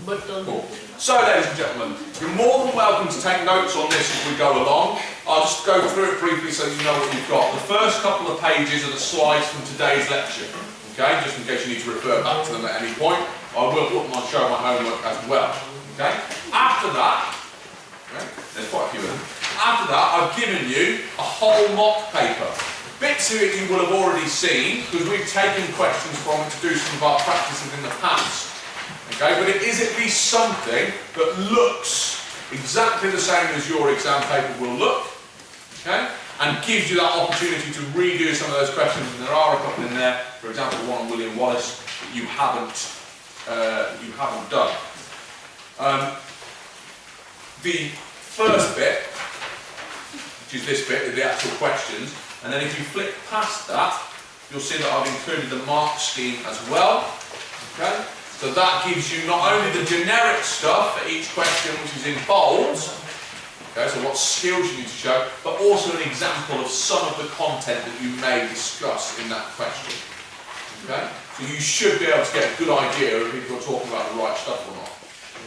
Cool. So, ladies and gentlemen, you're more than welcome to take notes on this as we go along. I'll just go through it briefly so you know what you've got. The first couple of pages are the slides from today's lecture, okay, just in case you need to refer back to them at any point. I will put them on show my homework as well, okay. After that, okay, there's quite a few of them. After that, I've given you a whole mock paper. Bits of it you will have already seen, because we've taken questions from it to do some of our practices in the past. Okay, but it is at least something that looks exactly the same as your exam paper will look, okay, and gives you that opportunity to redo some of those questions, and there are a couple in there, for example one on William Wallace, that you haven't done. The first bit, which is this bit, is the actual questions, and then if you flick past that, you'll see that I've included the mark scheme as well, okay. So that gives you not only the generic stuff for each question, which is in bold, okay, so what skills you need to show, but also an example of some of the content that you may discuss in that question. Okay? So you should be able to get a good idea of if you're talking about the right stuff or not.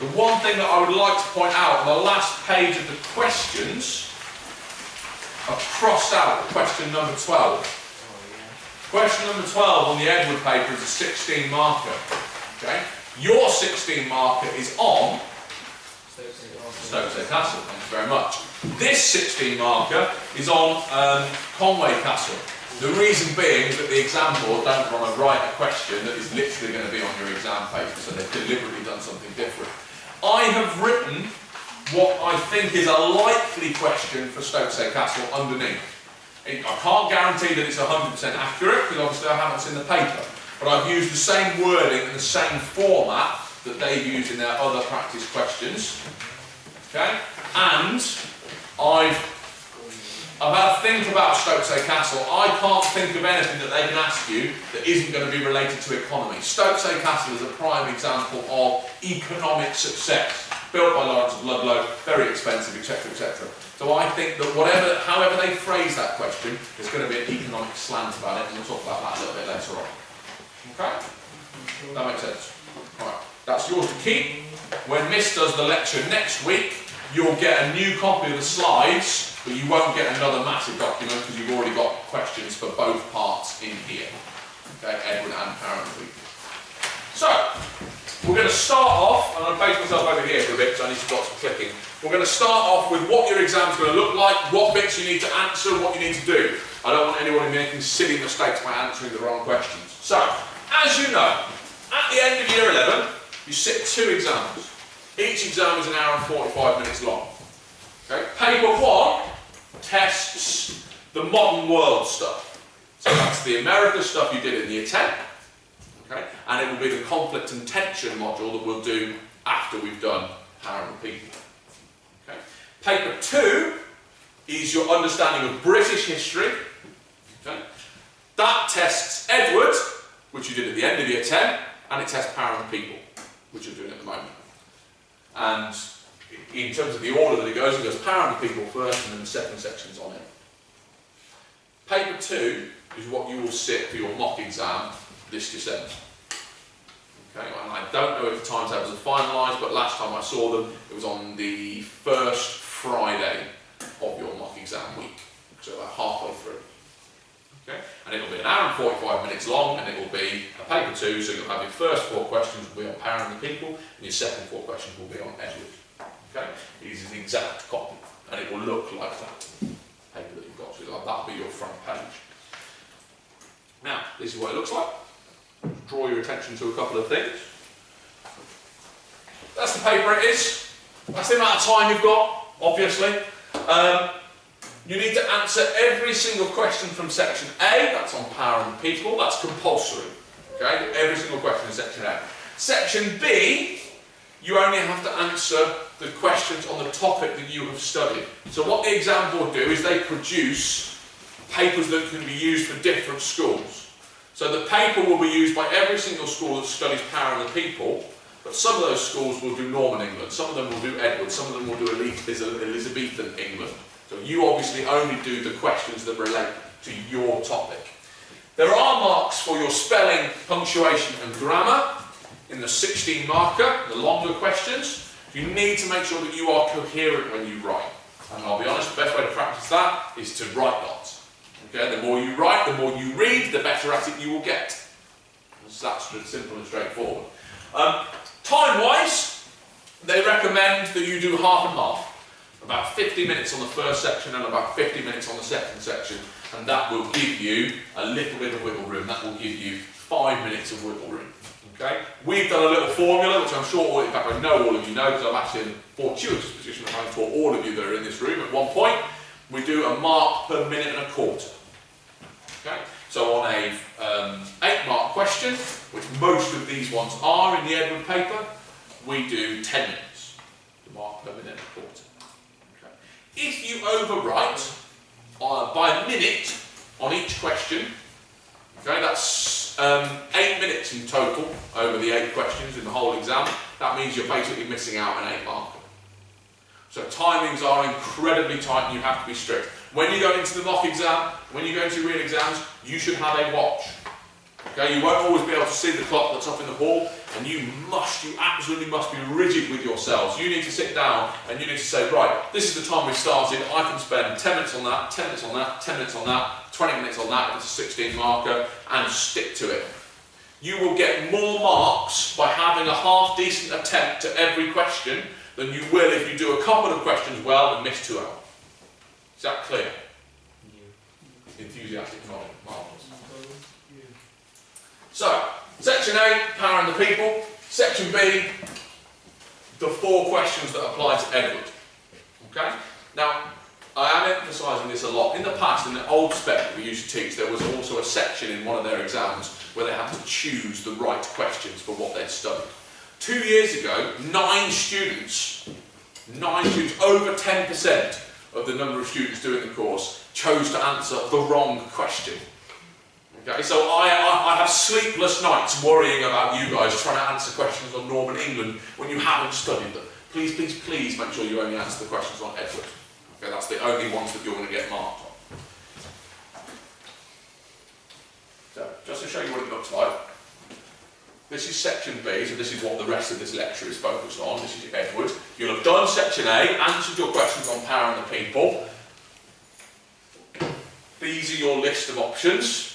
The one thing that I would like to point out, on the last page of the questions, I've crossed out question number 12. Question number 12 on the Edward paper is a 16 marker. Okay. Your 16 marker is on Stokesay Castle, thank you very much. This 16 marker is on Conway Castle. The reason being is that the exam board don't want to write a question that is literally going to be on your exam paper, so they've deliberately done something different. I have written what I think is a likely question for Stokesay Castle underneath. I can't guarantee that it's 100% accurate, because obviously I haven't seen the paper. But I've used the same wording and the same format that they've used in their other practice questions. Okay? And I've had a think about Stokesay Castle. I can't think of anything that they can ask you that isn't going to be related to economy. Stokesay Castle is a prime example of economic success. Built by Lawrence of Ludlow, very expensive, etc., etc. So I think that however they phrase that question, there's going to be an economic slant about it, and we'll talk about that a little bit later on. Okay? That makes sense. Alright, that's yours to keep. When Miss does the lecture next week, you'll get a new copy of the slides, but you won't get another massive document because you've already got questions for both parts in here. Okay, Edward and Parent. So, we're going to start off, and I'll base myself over here for a bit because I need to start some clicking. We're going to start off with what your exam's going to look like, what bits you need to answer, what you need to do. I don't want anyone making silly mistakes by answering the wrong questions. So, as you know, at the end of year 11, you sit 2 exams. Each exam is 1 hour and 45 minutes long. Okay? Paper 1 tests the modern world stuff. So that's the America stuff you did in year 10. Okay? And it will be the conflict and tension module that we'll do after we've done Power and People. Okay? Paper 2 is your understanding of British history. Okay? That tests Edward, which you did at the end of year 10, and it tests Power and People, which you're doing at the moment. And in terms of the order that it goes Power and People first, and then the second section's on it. Paper 2 is what you will sit for your mock exam this December. Okay, and I don't know if the timetables are finalised, but last time I saw them, it was on the first Friday of your mock exam week, so about halfway through. Okay? And it will be 1 hour and 45 minutes long, and it will be a paper 2, so you'll have your first 4 questions will be on Power and the People, and your second 4 questions will be on Edward. Okay? It is an exact copy, and it will look like that paper that you've got, so that'll be your front page. Now, this is what it looks like. Draw your attention to a couple of things. That's the paper it is. That's the amount of time you've got, obviously. You need to answer every single question from section A, that's on Power and People, that's compulsory. Okay, every single question in section A. Section B, you only have to answer the questions on the topic that you have studied. So what the exam board do is they produce papers that can be used for different schools. So the paper will be used by every single school that studies Power and the People, but some of those schools will do Norman England, some of them will do Edward, some of them will do Elizabethan England. So you obviously only do the questions that relate to your topic. There are marks for your spelling, punctuation and grammar. in the 16 marker, the longer questions, you need to make sure that you are coherent when you write. And I'll be honest, the best way to practice that is to write lots. Okay, the more you write, the more you read, the better at it you will get. So that's simple and straightforward. Time-wise, they recommend that you do half and half. About 50 minutes on the first section and about 50 minutes on the second section, and that will give you a little bit of wiggle room. That will give you 5 minutes of wiggle room. Okay? We've done a little formula, which I'm sure, in fact I know all of you know, because I'm actually in a fortuitous position of having taught all of you that are in this room at one point. We do a mark per minute and a quarter. Okay? So on a 8-mark question, which most of these ones are in the Edward paper, we do 10 minutes. The mark per minute and a quarter. Okay? If you overwrite by a minute on each question, okay, that's 8 minutes in total over the 8 questions in the whole exam. That means you're basically missing out an 8 marker. So timings are incredibly tight and you have to be strict. When you go into the mock exam, when you go into real exams, you should have a watch. Okay, you won't always be able to see the clock that's up in the hall, and you absolutely must be rigid with yourselves. You need to sit down and you need to say, right, this is the time we've started, I can spend 10 minutes on that, 10 minutes on that, 10 minutes on that, 20 minutes on that, if it's a 16 marker, and stick to it. You will get more marks by having a half-decent attempt at every question than you will if you do a couple of questions well and miss 2 out. Is that clear? Yeah. Enthusiastic nodding. Marvellous. So, section A, power and the people. Section B, the 4 questions that apply to Edward. Okay? Now, I am emphasising this a lot. In the past, in the old spec that we used to teach, there was also a section in one of their exams where they had to choose the right questions for what they'd studied. 2 years ago, 9 students, over 10% of the number of students doing the course chose to answer the wrong question. Okay, so I have sleepless nights worrying about you guys trying to answer questions on Northern England when you haven't studied them. Please, please, please make sure you only answer the questions on Edward. Okay, that's the only ones that you're going to get marked on. So, just to show you what it looks like, this is section B, so this is what the rest of this lecture is focused on. This is Edward. You'll have done section A, answered your questions on power and the people. These are your list of options.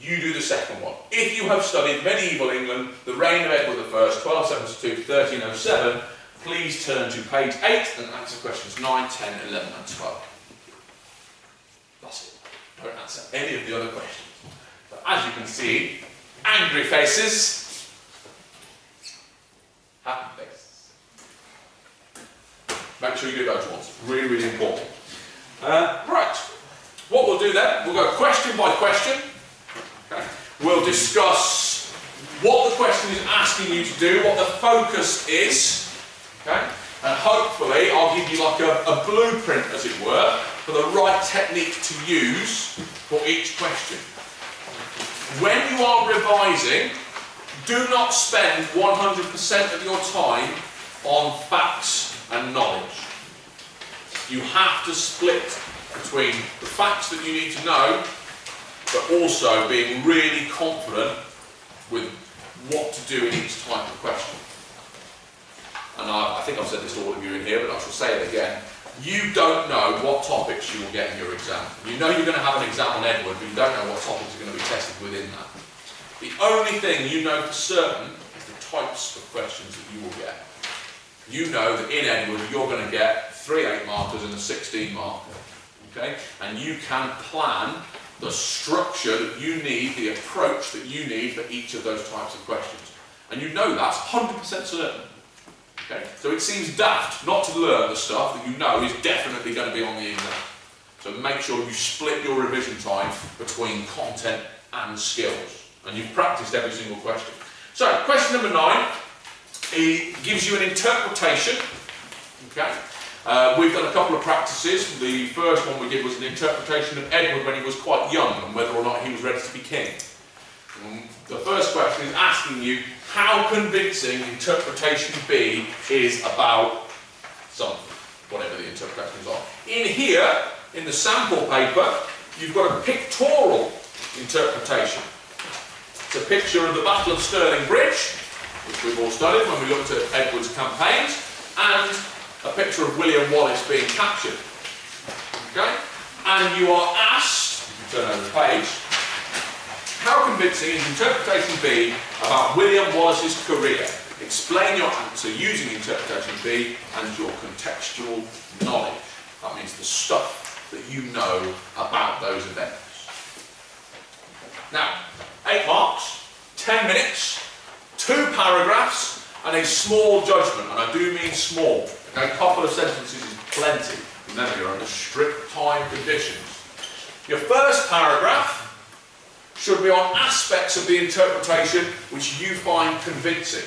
You do the second one. If you have studied medieval England, the reign of Edward I, 1272 to 1307, please turn to page 8 and answer questions 9, 10, 11 and 12. That's it. Don't answer any of the other questions. But as you can see, angry faces, happy faces. Make sure you do those ones. Really, really important. Right. What we'll do then, we'll go question by question. Okay. We'll discuss what the question is asking you to do, what the focus is, okay? And hopefully I'll give you like a blueprint, as it were, for the right technique to use for each question. When you are revising, do not spend 100% of your time on facts and knowledge. You have to split between the facts that you need to know, but also being really confident with what to do in each type of question. And I think I've said this to all of you in here, but I shall say it again. You don't know what topics you will get in your exam. You know you're going to have an exam on Edward, but you don't know what topics are going to be tested within that. The only thing you know for certain is the types of questions that you will get. You know that in Edward you're going to get 3 8 markers and a 16 marker. Okay? And you can plan the structure that you need, the approach that you need for each of those types of questions. And you know that's 100% certain. Okay? So it seems daft not to learn the stuff that you know is definitely going to be on the exam. So make sure you split your revision time between content and skills. And you've practiced every single question. So, question number 9, it gives you an interpretation. Okay? We've done a couple of practices. The first one we did was an interpretation of Edward when he was quite young and whether or not he was ready to be king. The first question is asking you how convincing interpretation B is about something, whatever the interpretations are. In here, in the sample paper, you've got a pictorial interpretation. It's a picture of the Battle of Stirling Bridge, which we've all studied when we looked at Edward's campaigns, and a picture of William Wallace being captured. Okay? And you are asked, if you turn over the page, how convincing is interpretation B about William Wallace's career? Explain your answer using interpretation B and your contextual knowledge. That means the stuff that you know about those events. Now, 8 marks, 10 minutes, 2 paragraphs, and a small judgment, and I do mean small. Okay, a couple of sentences is plenty. Remember, you're under strict time conditions. Your first paragraph should be on aspects of the interpretation which you find convincing.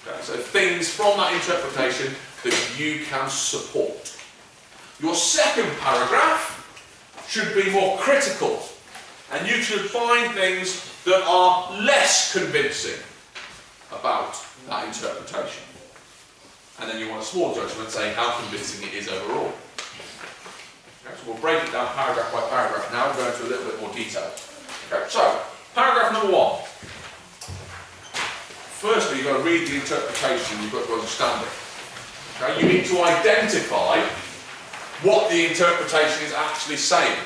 Okay, so things from that interpretation that you can support. Your second paragraph should be more critical, and you should find things that are less convincing about that interpretation. And then you want a small judgment saying how convincing it is overall. Okay, so we'll break it down paragraph by paragraph now, we'll go into a little bit more detail. Okay, so, paragraph number 1. Firstly, you've got to read the interpretation, you've got to understand it. Okay, you need to identify what the interpretation is actually saying.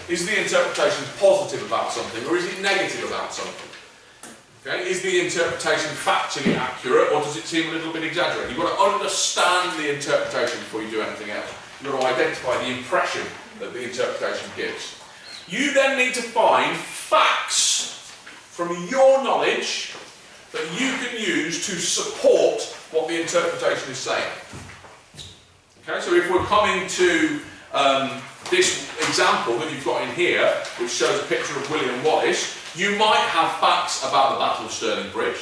Is the interpretation positive about something, or is it negative about something? Okay, is the interpretation factually accurate, or does it seem a little bit exaggerated? You've got to understand the interpretation before you do anything else. You've got to identify the impression that the interpretation gives. You then need to find facts from your knowledge that you can use to support what the interpretation is saying. Okay, so if we're coming to this example that you've got in here, which shows a picture of William Wallace, you might have facts about the Battle of Stirling Bridge.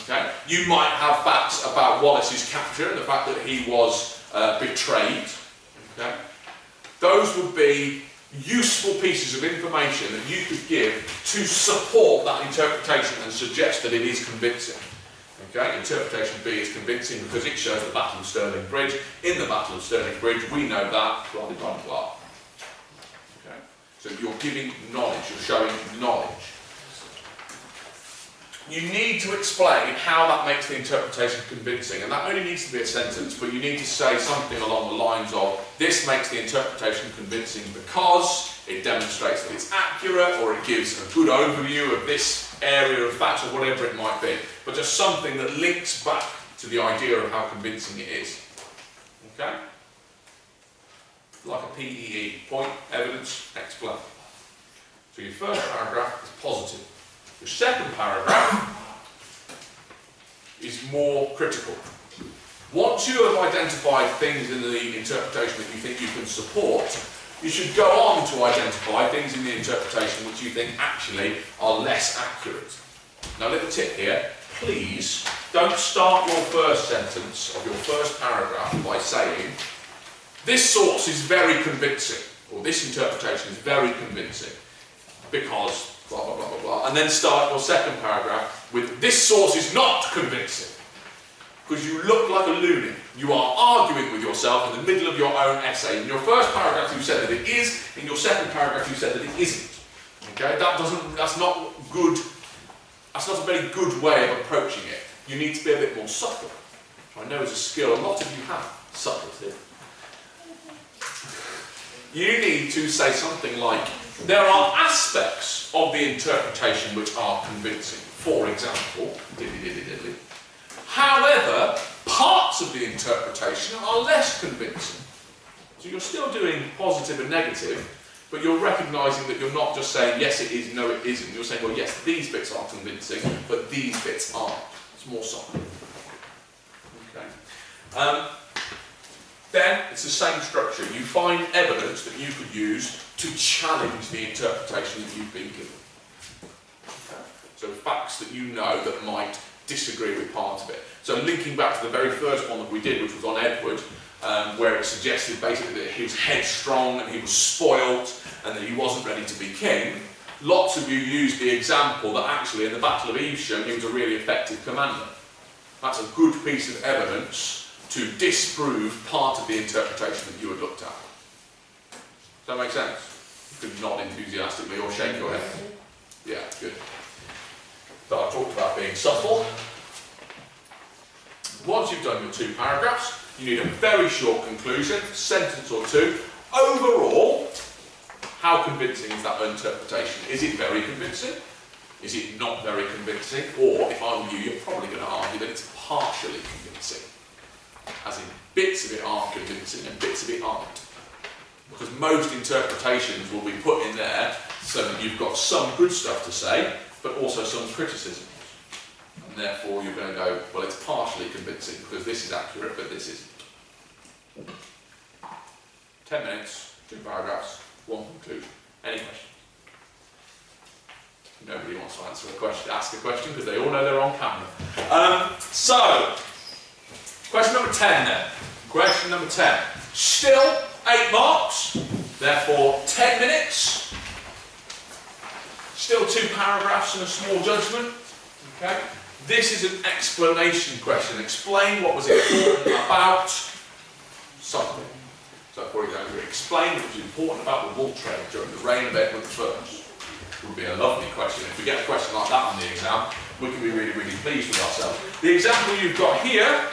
Okay? You might have facts about Wallace's capture and the fact that he was betrayed. Okay? Those would be useful pieces of information that you could give to support that interpretation and suggest that it is convincing. Okay? Interpretation B is convincing because it shows the Battle of Stirling Bridge. In the Battle of Stirling Bridge, we know that, blah, blah, blah, blah. Okay? So you're giving knowledge, you're showing knowledge. You need to explain how that makes the interpretation convincing, and that only needs to be a sentence, but you need to say something along the lines of, this makes the interpretation convincing because it demonstrates that it's accurate, or it gives a good overview of this area of facts, or whatever it might be, but just something that links back to the idea of how convincing it is. Okay? Like a PEE, point, evidence, explain. So your first paragraph is positive. The second paragraph is more critical. Once you have identified things in the interpretation that you think you can support, you should go on to identify things in the interpretation which you think actually are less accurate. Now, a little tip here, please don't start your first sentence of your first paragraph by saying, this source is very convincing, or this interpretation is very convincing, because blah, blah, blah, blah, blah, and then start your second paragraph with, this source is not convincing. Because you look like a loony. You are arguing with yourself in the middle of your own essay. In your first paragraph you said that it is, in your second paragraph you said that it isn't. Okay, that's not good, that's not a very good way of approaching it. You need to be a bit more subtle. I know it's a skill a lot of you have, subtlety. You need to say something like, there are aspects of the interpretation which are convincing. For example, however, parts of the interpretation are less convincing. So you're still doing positive and negative, but you're recognising that you're not just saying, yes it is, no it isn't. You're saying, well yes, these bits are convincing, but these bits aren't. It's more subtle. Okay. Then it's the same structure. You find evidence that you could use to challenge the interpretation that you've been given. Okay. So facts that you know that might disagree with part of it. So linking back to the very first one that we did, which was on Edward, where it suggested basically that he was headstrong and he was spoilt and that he wasn't ready to be king, lots of you used the example that actually in the Battle of Evesham he was a really effective commander. That's a good piece of evidence to disprove part of the interpretation that you had looked at. Does that make sense? You could nod enthusiastically or shake your head. Yeah, good. that I talked about being subtle. Once you've done your 2 paragraphs, you need a very short conclusion, a sentence or 2. Overall, how convincing is that interpretation? Is it very convincing? Is it not very convincing? Or, if I were you, you're probably going to argue that it's partially convincing. As in, bits of it aren't convincing and bits of it aren't. Because most interpretations will be put in there so that you've got some good stuff to say, but also some criticisms. And therefore you're going to go, well, it's partially convincing because this is accurate, but this isn't. 10 minutes, 2 paragraphs, 1 conclusion. Any questions? Nobody wants to answer a question, ask a question because they all know they're on camera. So, question number 10 then. Question number 10. Still 8 marks, therefore 10 minutes. Still 2 paragraphs and a small judgment. Okay. This is an explanation question. Explain what was important about something. So, for example, explain what was important about the wool trade during the reign of Edward I. Would be a lovely question. If we get a question like that on the exam, we can be really, really pleased with ourselves. The example you've got here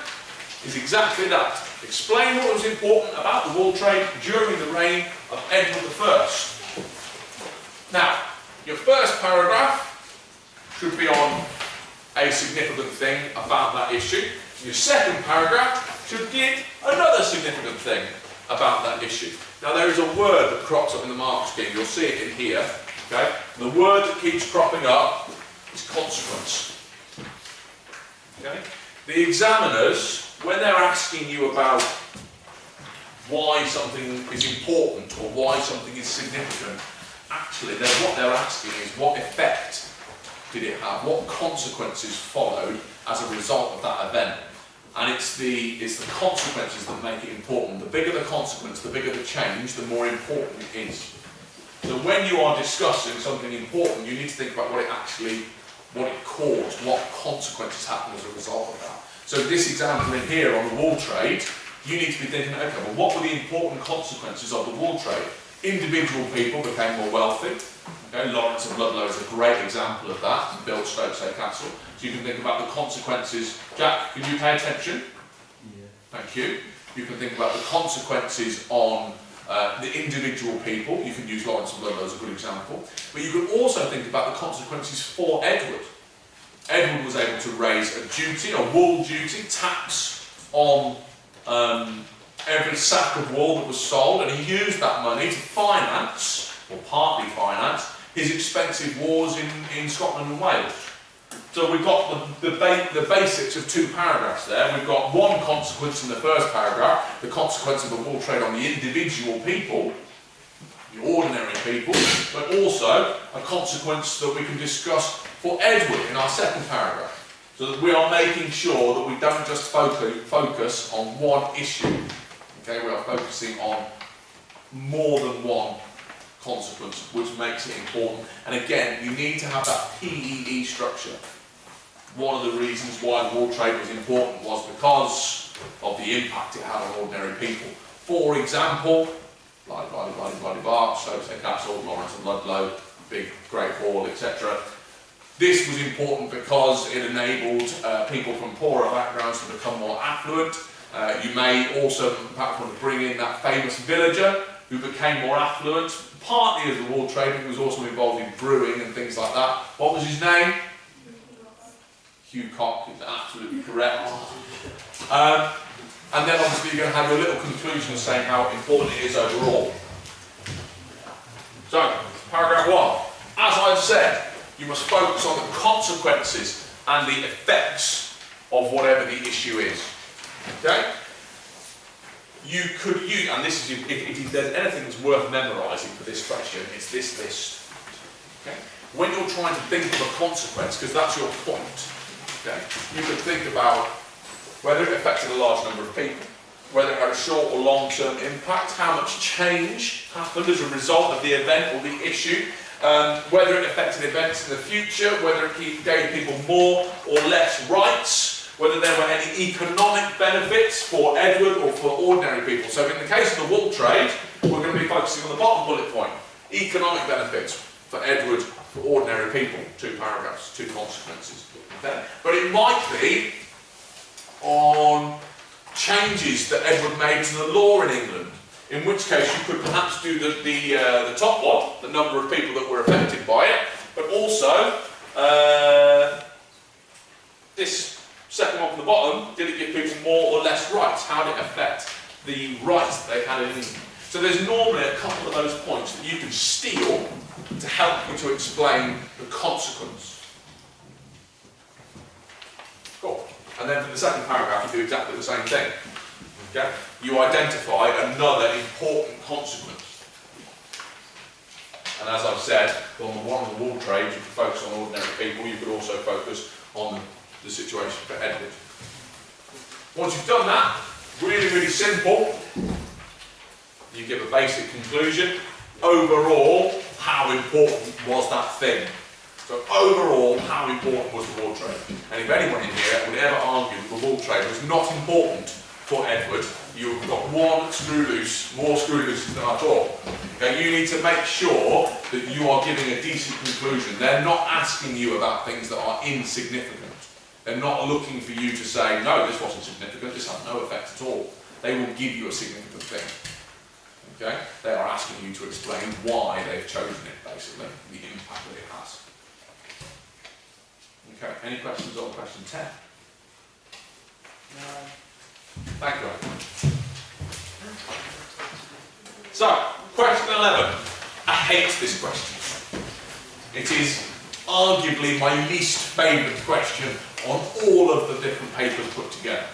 is exactly that. Explain what was important about the wool trade during the reign of Edward I. Now, your first paragraph should be on a significant thing about that issue. Your second paragraph should give another significant thing about that issue. Now, there is a word that crops up in the mark scheme. You'll see it in here. Okay? The word that keeps cropping up is consequence. Okay? The examiners, when they're asking you about why something is important or why something is significant, actually what they're asking is what effect did it have? What consequences followed as a result of that event? And it's the consequences that make it important. The bigger the consequence, the bigger the change, the more important it is. So when you are discussing something important, you need to think about what it caused, what consequences happened as a result of that. So this example in here on the wool trade, you need to be thinking, okay, well, what were the important consequences of the wool trade? Individual people became more wealthy. Okay, Lawrence of Ludlow is a great example of that, and built Stokesay Castle. So you can think about the consequences. Jack, can you pay attention? Yeah. Thank you. You can think about the consequences on the individual people. You can use Lawrence of Ludlow as a good example. But you can also think about the consequences for Edward. Edward was able to raise a duty, a wool duty, tax on every sack of wool that was sold, and he used that money to finance, or partly finance, his expensive wars in Scotland and Wales. So we've got the basics of 2 paragraphs there. We've got one consequence in the first paragraph, the consequence of the wool trade on the individual people, the ordinary people, but also a consequence that we can discuss for Edward in our second paragraph. So that we are making sure that we don't just focus on one issue. Okay, we are focusing on more than one consequence, which makes it important. And again, you need to have that PEE structure. One of the reasons why the wool trade was important was because of the impact it had on ordinary people. For example, Stokesay Castle, Lawrence of Ludlow, big Great Hall, etc. This was important because it enabled people from poorer backgrounds to become more affluent. You may also perhaps want to bring in that famous villager who became more affluent, partly as a wool trader, who was also involved in brewing and things like that. What was his name? Hugh Cock is absolutely correct. And then obviously you're going to have your little conclusion saying how important it is overall. So, paragraph 1. As I've said, you must focus on the consequences and the effects of whatever the issue is. Okay? You could use, and this is, if there's anything that's worth memorising for this question, it's this list. Okay? When you're trying to think of a consequence, because that's your point, okay, you could think about whether it affected a large number of people, whether it had a short or long-term impact, how much change happened as a result of the event or the issue, whether it affected events in the future, whether it gave people more or less rights, whether there were any economic benefits for Edward or for ordinary people. So in the case of the wool trade, we're going to be focusing on the bottom bullet point. Economic benefits for Edward For ordinary people, 2 paragraphs, 2 consequences. Okay? But it might be on changes that Edward made to the law in England, in which case you could perhaps do the top one, the number of people that were affected by it, but also this second one from the bottom, did it give people more or less rights? How did it affect the rights that they had in England? So there's normally a couple of those points that you can steal to help you to explain the consequence. Cool. And then for the second paragraph, you do exactly the same thing. Okay? You identify another important consequence. And as I've said, on the one on the wall trade, you could focus on ordinary people. You could also focus on the situation for Edward. Once you've done that, really, really simple. You give a basic conclusion. Overall, how important was that thing? So overall, how important was the wool trade? And if anyone in here would ever argue that the wool trade was not important for Edward, you've got one screw loose, more screw looses than I thought. Okay, you need to make sure that you are giving a decent conclusion. They're not asking you about things that are insignificant. They're not looking for you to say, no, this wasn't significant, this had no effect at all. They will give you a significant thing. Okay? They are asking you to explain why they've chosen it, basically, the impact that it has. Okay, any questions on question 10? No. Thank you. So, question 11. I hate this question. It is arguably my least favourite question on all of the different papers put together.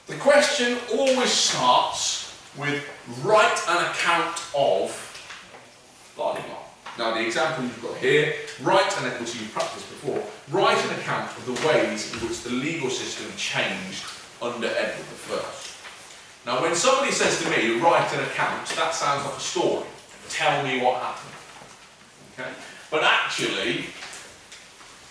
The question always starts with write an account of blah blah blah. Now the example you've got here, write an account, you've practiced before, write an account of the ways in which the legal system changed under Edward I. Now when somebody says to me, write an account, that sounds like a story. Tell me what happened. Okay? But actually,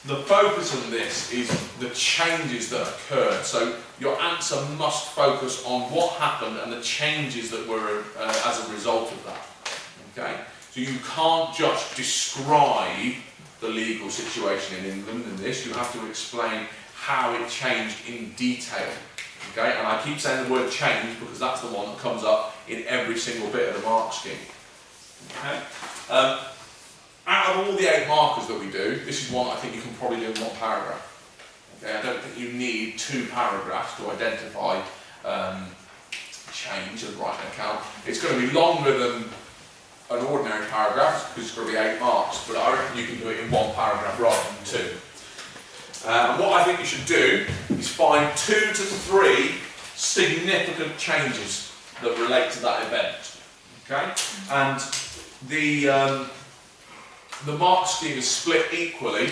the focus on this is the changes that occurred. So your answer must focus on what happened and the changes that were as a result of that. Okay? So you can't just describe the legal situation in England in this, you have to explain how it changed in detail. Okay? And I keep saying the word change because that's the one that comes up in every single bit of the mark scheme. Okay? Out of all the 8 markers that we do, this is one I think you can probably do in 1 paragraph. Okay? I don't think you need 2 paragraphs to identify change and write an account. It's going to be longer than an ordinary paragraph because it's going to be 8 marks, but I reckon you can do it in 1 paragraph rather than 2. And what I think you should do is find 2 to 3 significant changes that relate to that event. Okay? And the mark scheme is split equally.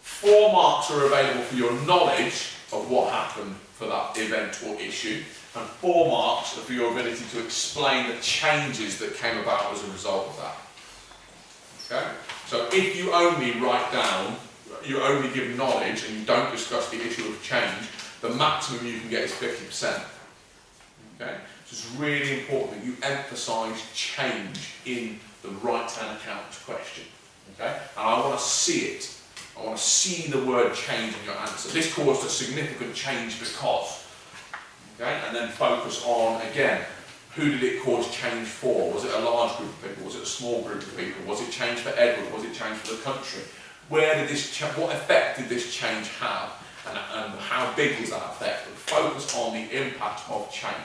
4 marks are available for your knowledge of what happened for that event or issue, and 4 marks are for your ability to explain the changes that came about as a result of that. Okay? So if you only write down, you only give knowledge and you don't discuss the issue of change, the maximum you can get is 50%. Okay? So it's really important that you emphasise change in the write-an account question. Okay? And I want to see it. I want to see the word change in your answer. This caused a significant change because. Okay? And then focus on, again, who did it cause change for? Was it a large group of people? Was it a small group of people? Was it change for Edward? Was it change for the country? Where did this what effect did this change have? And how big was that effect? But focus on the impact of change.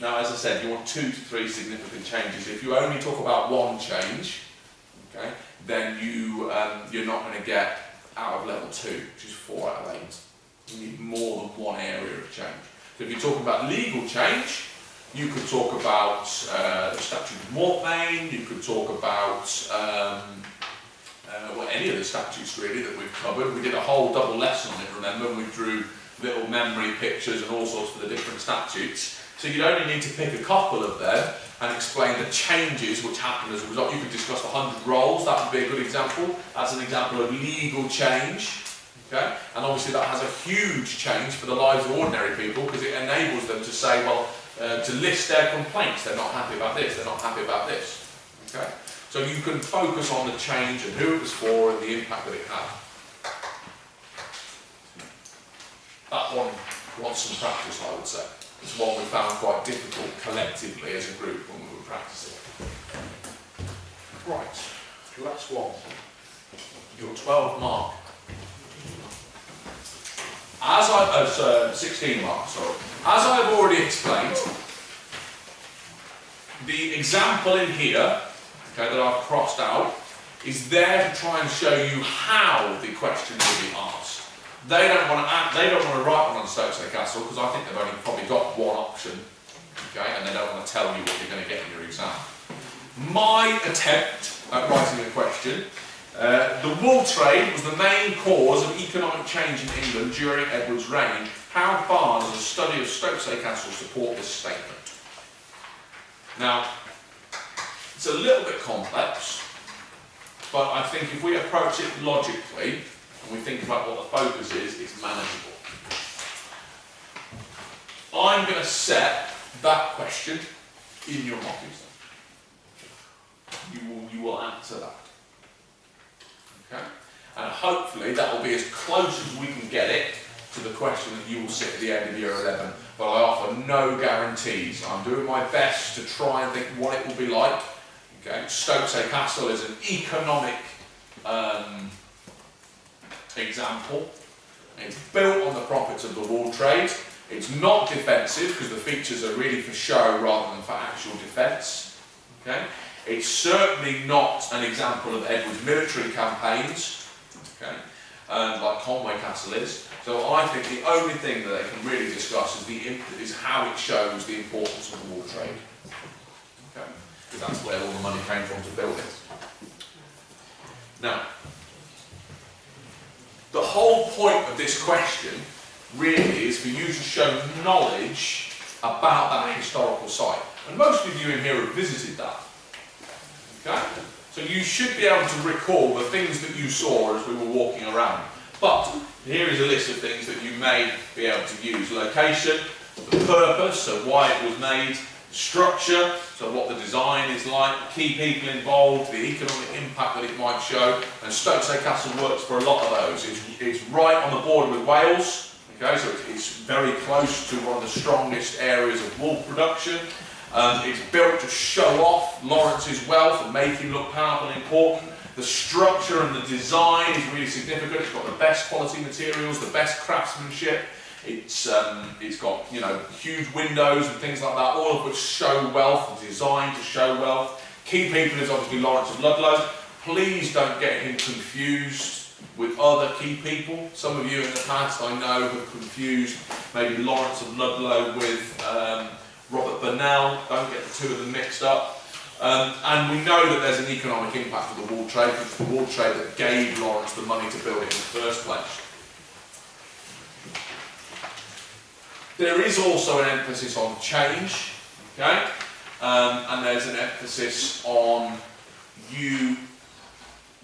Now, as I said, you want 2 to 3 significant changes. If you only talk about 1 change, okay, then you're not going to get out of level 2, which is 4 out of 8. You need more than 1 area of change. So if you're talking about legal change, you could talk about the Statute of Mortmain, you could talk about well, any of the statutes really that we've covered. We did a whole double lesson on it, remember, and we drew little memory pictures and all sorts for the different statutes. So you'd only need to pick a couple of them and explain the changes which happened as a result. You could discuss the 100 roles, that would be a good example. That's an example of legal change. Okay? And obviously that has a huge change for the lives of ordinary people because it enables them to say, well, to list their complaints. They're not happy about this, they're not happy about this. Okay? So you can focus on the change and who it was for and the impact that it had. That one wants some practice, I would say. It's one we found quite difficult collectively as a group when we were practicing. Right, last one. Your 12 mark. As I, 16 mark, sorry. As I've already explained, the example in here, okay, that I've crossed out, is there to try and show you how the question will be asked. They don't want to write one on Stokes Castle because I think they've only probably got one option, okay, and they don't want to tell you what you're going to get in your exam. My attempt at writing a question. The wool trade was the main cause of economic change in England during Edward's reign. How far does a study of Stokes Castle support this statement? Now, it's a little bit complex, but I think if we approach it logically, and we think about what the focus is, it's manageable. I'm going to set that question in your mock exam. You will answer that. Okay? And hopefully that will be as close as we can get it to the question that you will sit at the end of year 11. But I offer no guarantees. I'm doing my best to try and think what it will be like. Okay? Stokes Castle is an economic example. It's built on the profits of the wool trade. It's not defensive because the features are really for show rather than for actual defence. Okay? It's certainly not an example of Edward's military campaigns, okay, like Conway Castle is. So I think the only thing that they can really discuss is how it shows the importance of the wool trade. Okay? Because that's where all the money came from to build it. Now, the whole point of this question really is for you to show knowledge about that historical site. And most of you in here have visited that. Okay? So you should be able to recall the things that you saw as we were walking around. But here is a list of things that you may be able to use. Location, the purpose, so why it was made, structure, so what the design is like, key people involved, the economic impact that it might show, and Stokes Castle works for a lot of those. It's right on the border with Wales, okay, so it's very close to one of the strongest areas of wool production. It's built to show off Lawrence's wealth and make him look powerful and important. The structure and the design is really significant. It's got the best quality materials, the best craftsmanship. It's got, you know, huge windows and things like that, all of which show wealth, designed to show wealth. Key people is obviously Lawrence of Ludlow. Please don't get him confused with other key people. Some of you in the past, I know, have confused maybe Lawrence of Ludlow with Robert Burnell. Don't get the two of them mixed up. And we know that there's an economic impact of the wool trade, because it's the wool trade that gave Lawrence the money to build it in the first place. There is also an emphasis on change, okay? And there's an emphasis on you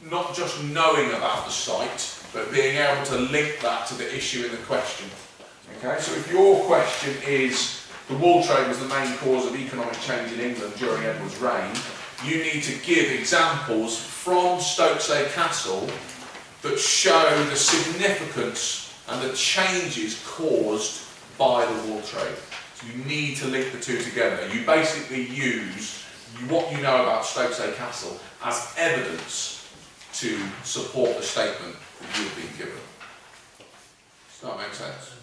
not just knowing about the site, but being able to link that to the issue in the question. Okay, so if your question is, the wool trade was the main cause of economic change in England during Edward's reign, you need to give examples from Stokes Castle that show the significance and the changes caused by the wool trade. So you need to link the two together. You basically use what you know about Stokes Castle as evidence to support the statement that you've been given. Does that make sense?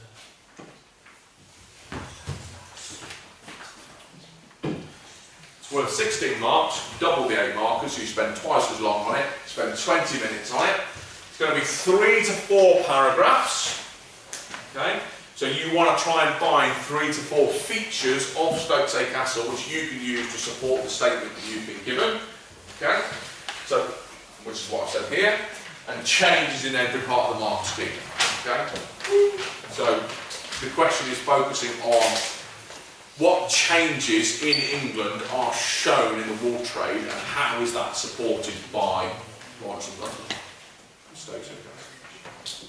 It's worth 16 marks, double the 8 markers, so you spend twice as long on it, spend 20 minutes on it. It's going to be 3 to 4 paragraphs. Okay? So you want to try and find 3 to 4 features of Stokes Castle which you can use to support the statement that you've been given. Okay? So, which is what I've said here, and changes in every part of the mark scheme. Okay? So the question is focusing on what changes in England are shown in the wool trade and how is that supported by Lawrence of London. Stokes Castle.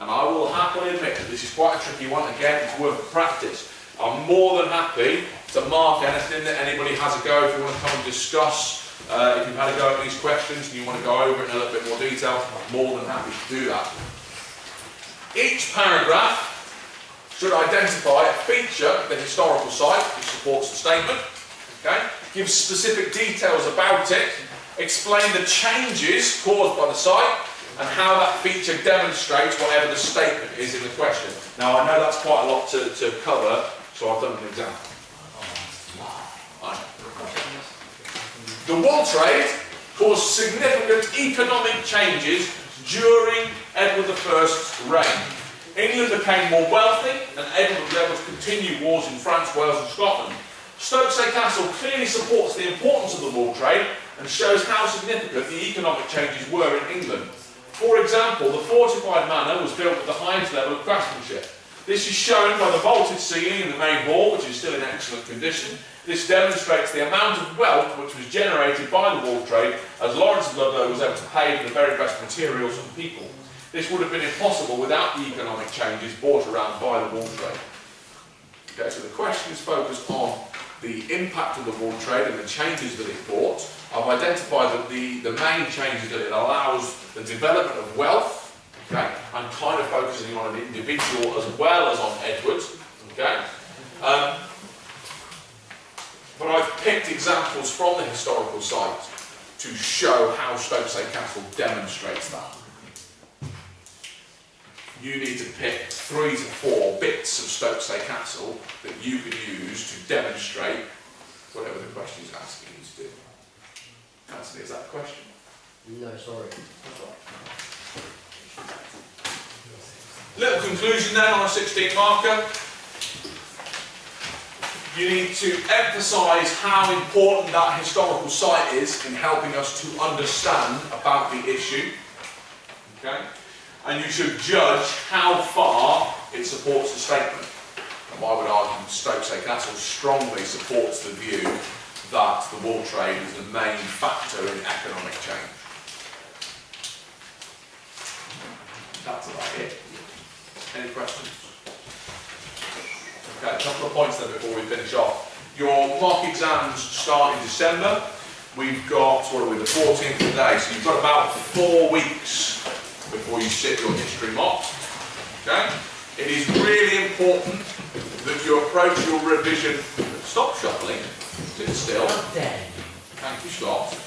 And I will happily admit that this is quite a tricky one. Again, it's worth practice. I'm more than happy to mark anything that anybody has a go if you want to come and discuss If you've had a go at these questions and you want to go over it in a little bit more detail, I'm more than happy to do that. Each paragraph should identify a feature of the historical site which supports the statement, okay? Give specific details about it, explain the changes caused by the site, and how that feature demonstrates whatever the statement is in the question. Now, I know that's quite a lot to cover, so I've done an example. The wool trade caused significant economic changes during Edward I's reign. England became more wealthy, and Edward was able to continue wars in France, Wales and Scotland. Stokesay Castle clearly supports the importance of the wool trade and shows how significant the economic changes were in England. For example, the fortified manor was built at the highest level of craftsmanship. This is shown by the vaulted ceiling in the main hall, which is still in excellent condition. This demonstrates the amount of wealth which was generated by the wool trade, as Lawrence of Ludlow was able to pay for the very best materials for the people. This would have been impossible without the economic changes brought around by the wool trade. Okay, so the question is focused on the impact of the wool trade and the changes that it brought. I've identified that the main changes that it allows the development of wealth. Okay, I'm kind of focusing on an individual as well as on Edward. Okay, but I've picked examples from the historical site to show how Stokesay Castle demonstrates that. You need to pick 3 to 4 bits of Stokesay Castle that you can use to demonstrate whatever the question is asking you to do. Anthony, is that a question? No, sorry. Little conclusion then on a 16 marker. You need to emphasise how important that historical site is in helping us to understand about the issue. Okay? And you should judge how far it supports the statement. And I would argue Stokesay Castle strongly supports the view that the wool trade is the main factor in economic change. That's about it. Any questions? Okay, a couple of points then before we finish off. Your mock exams start in December. We've got, what are we, the 14th today, so you've got about 4 weeks before you sit your history mock. Okay? It is really important that you approach your revision. Stop shuffling. Sit still. Thank you, Scott.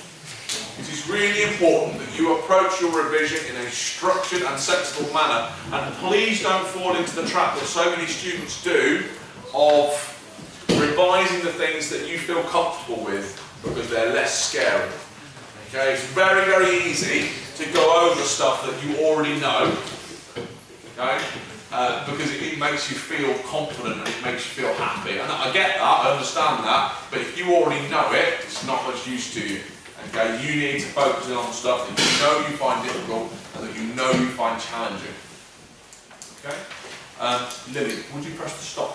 It is really important that you approach your revision in a structured and sensible manner, and please don't fall into the trap that so many students do of revising the things that you feel comfortable with because they're less scary. Okay, it's very, very easy to go over stuff that you already know, okay, because it makes you feel confident and it makes you feel happy. And I get that, I understand that, but if you already know it, it's not much use to you. Okay, you need to focus in on stuff that you know you find difficult and that you know you find challenging. Okay, Lily, would you press the stop